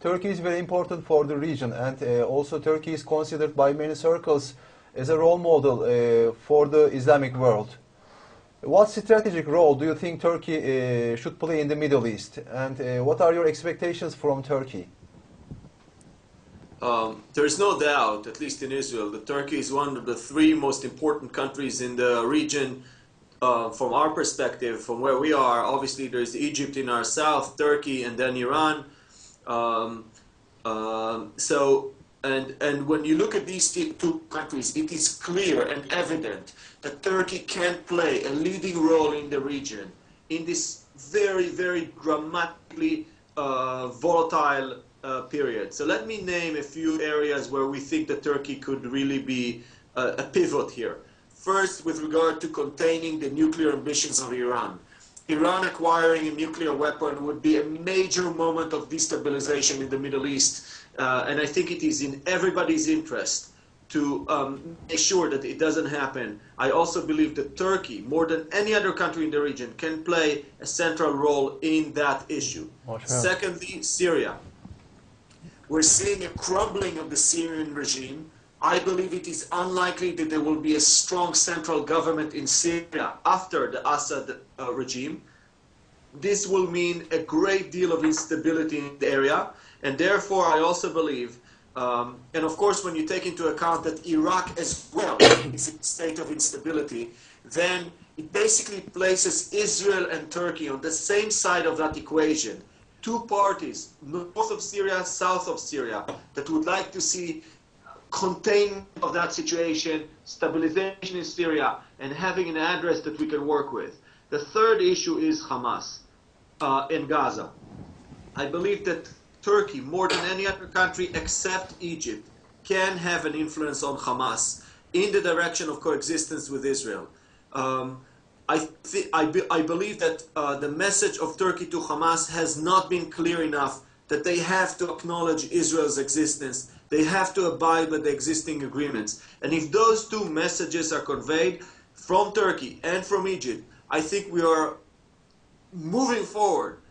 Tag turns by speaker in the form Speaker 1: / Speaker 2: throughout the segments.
Speaker 1: Turkey is very important for the region, and also Turkey is considered by many circles as a role model for the Islamic world. What strategic role do you think Turkey should play in the Middle East, and what are your expectations from Turkey?
Speaker 2: There's no doubt, at least in Israel, that Turkey is one of the three most important countries in the region. From our perspective, from where we are, obviously there's Egypt in our south, Turkey, and then Iran. And when you look at these two countries, it is clear and evident that Turkey can play a leading role in the region in this very, very dramatically volatile period. So let me name a few areas where we think that Turkey could really be a pivot here. First, with regard to containing the nuclear ambitions of Iran. Iran acquiring a nuclear weapon would be a major moment of destabilization in the Middle East. And I think it is in everybody's interest to make sure that it doesn't happen. I also believe that Turkey, more than any other country in the region, can play a central role in that issue. Secondly, Syria. We're seeing a crumbling of the Syrian regime. I believe it is unlikely that there will be a strong central government in Syria after the Assad regime. This will mean a great deal of instability in the area, and therefore I also believe, and of course when you take into account that Iraq as well is in a state of instability, then it basically places Israel and Turkey on the same side of that equation. Two parties, north of Syria, south of Syria, that would like to see containment of that situation, stabilization in Syria, and having an address that we can work with. The third issue is Hamas in Gaza. I believe that Turkey, more than any other country except Egypt, can have an influence on Hamas in the direction of coexistence with Israel. I believe that the message of Turkey to Hamas has not been clear enough that they have to acknowledge Israel's existence. They have to abide by the existing agreements. And if those two messages are conveyed from Turkey and from Egypt, I think we are moving forward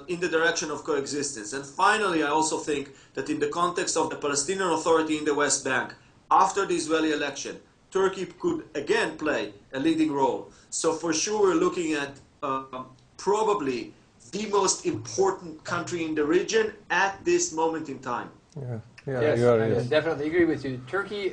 Speaker 2: in the direction of coexistence. And finally, I also think that in the context of the Palestinian Authority in the West Bank, after the Israeli election, Turkey could again play a leading role. So for sure, we're looking at probably the most important country in the region at this moment in time.
Speaker 3: Yes, I definitely agree with you. Turkey,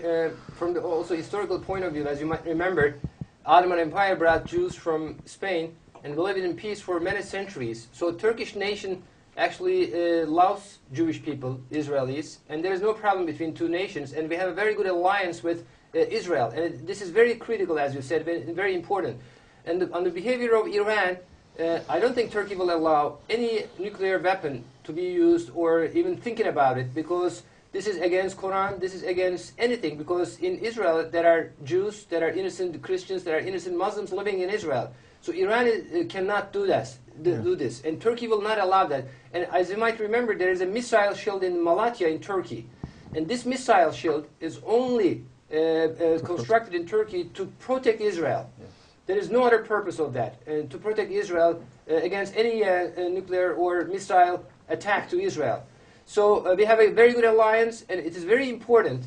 Speaker 3: from the also historical point of view, as you might remember, Ottoman Empire brought Jews from Spain, and we lived in peace for many centuries. So Turkish nation actually loves Jewish people, Israelis, and there is no problem between two nations, and we have a very good alliance with Israel. And this is very critical, as you said, very important. And on the behavior of Iran, I don't think Turkey will allow any nuclear weapon to be used or even thinking about it, because this is against Quran, this is against anything, because in Israel there are Jews, there are innocent Christians, there are innocent Muslims living in Israel. So Iran cannot do this, and Turkey will not allow that. And as you might remember, there is a missile shield in Malatya in Turkey. And this missile shield is only constructed in Turkey to protect Israel. There is no other purpose of that, to protect Israel against any nuclear or missile attack to Israel. So we have a very good alliance, and it is very important.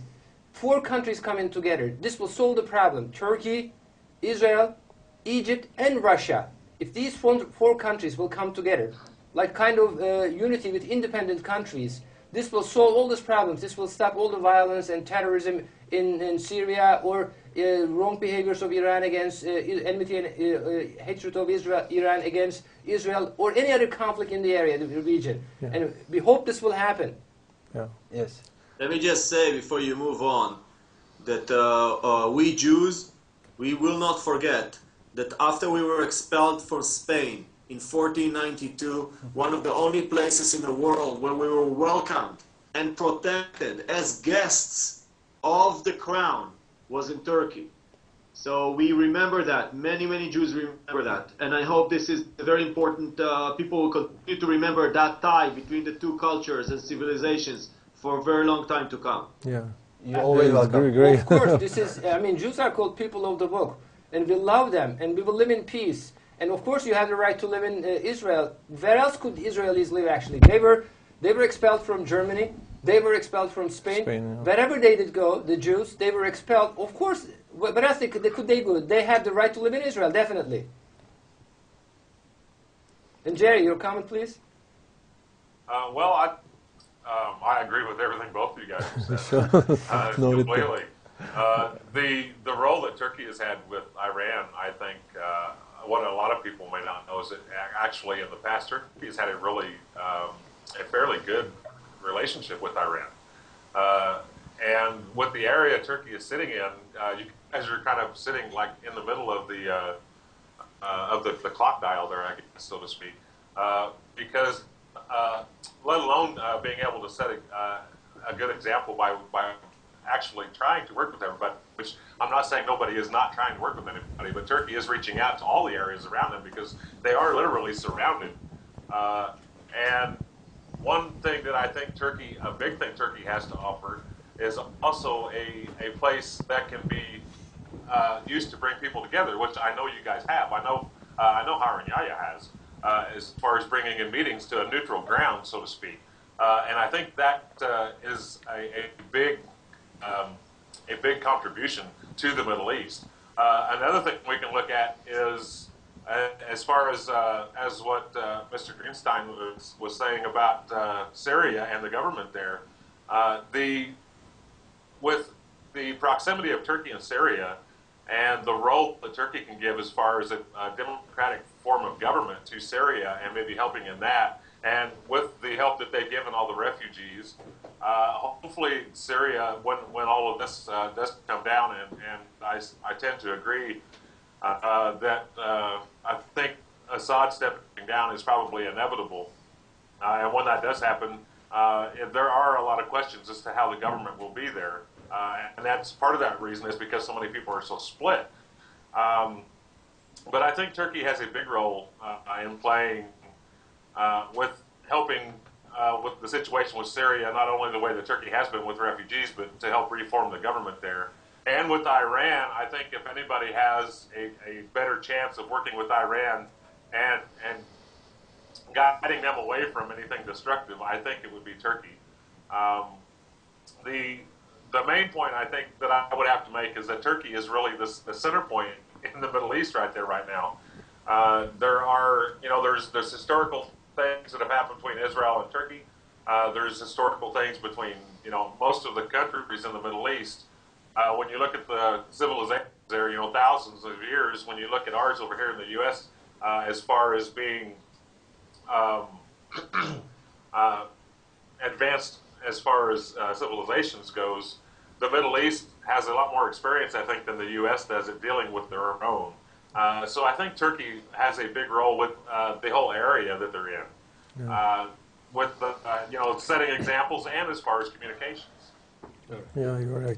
Speaker 3: 4 countries coming together. This will solve the problem. Turkey, Israel, Egypt, and Russia. If these 4 countries will come together, like kind of unity with independent countries, this will solve all these problems. This will stop all the violence and terrorism in Syria, or wrong behaviors of Iran against enmity and hatred of Iran against Israel, or any other conflict in the area, the region. Yeah. And we hope this will happen.
Speaker 1: Yeah. Yes.
Speaker 2: Let me just say before you move on that we Jews, we will not forget that after we were expelled from Spain in 1492, one of the only places in the world where we were welcomed and protected as guests of the crown was in Turkey. So we remember that. Many, many Jews remember that. And I hope this is very important. People will continue to remember that tie between the two cultures and civilizations for a very long time to come.
Speaker 1: Yeah. You're always welcome.
Speaker 3: Well, of course, this is, I mean, Jews are called people of the book, and we love them, and we will live in peace. And of course, you have the right to live in Israel. Where else could Israelis live, actually? They were They were expelled from Germany. They were expelled from Spain. Wherever they did go, the Jews, they were expelled. Of course, what else could they do? They have the right to live in Israel, definitely. And Jerry, your comment, please.
Speaker 4: Well, I agree with everything both of you guys have said. Completely. The role that Turkey has had with Iran, I think, what a lot of people may not know is that actually in the past, Turkey has had a really, a fairly good relationship with Iran. And with the area Turkey is sitting in, you guys are kind of sitting like in the middle of the clock dial there, I guess, so to speak, because let alone being able to set a good example by actually trying to work with everybody, which I'm not saying nobody is not trying to work with anybody, but Turkey is reaching out to all the areas around them because they are literally surrounded. And one thing that I think a big thing Turkey has to offer is also a place that can be used to bring people together, which I know you guys have. I know Harun Yahya has, as far as bringing in meetings to a neutral ground, so to speak. And I think that is a big contribution to the Middle East. Another thing we can look at is, as far as what Mr. Grinstein was saying about Syria and the government there, with the proximity of Turkey and Syria and the role that Turkey can give as far as a democratic form of government to Syria and maybe helping in that, and with the help that they've given all the refugees, hopefully Syria, when all of this does come down, and I tend to agree that I think Assad stepping down is probably inevitable. And when that does happen, there are a lot of questions as to how the government will be there. And that's part of that reason is because so many people are so split. But I think Turkey has a big role in playing with helping with the situation with Syria, not only the way that Turkey has been with refugees, but to help reform the government there. And with Iran, I think if anybody has a better chance of working with Iran and guiding them away from anything destructive, I think it would be Turkey. The main point I think that I would have to make is that Turkey is really the center point in the Middle East right there right now. There's historical things that have happened between Israel and Turkey. There's historical things between most of the countries in the Middle East. When you look at the civilizations there, thousands of years. When you look at ours over here in the U.S., as far as being advanced as far as civilizations goes, the Middle East has a lot more experience, I think, than the U.S. does at dealing with their own. So I think Turkey has a big role with the whole area that they're in, with the, setting examples and as far as communications.
Speaker 5: Yeah, you're right.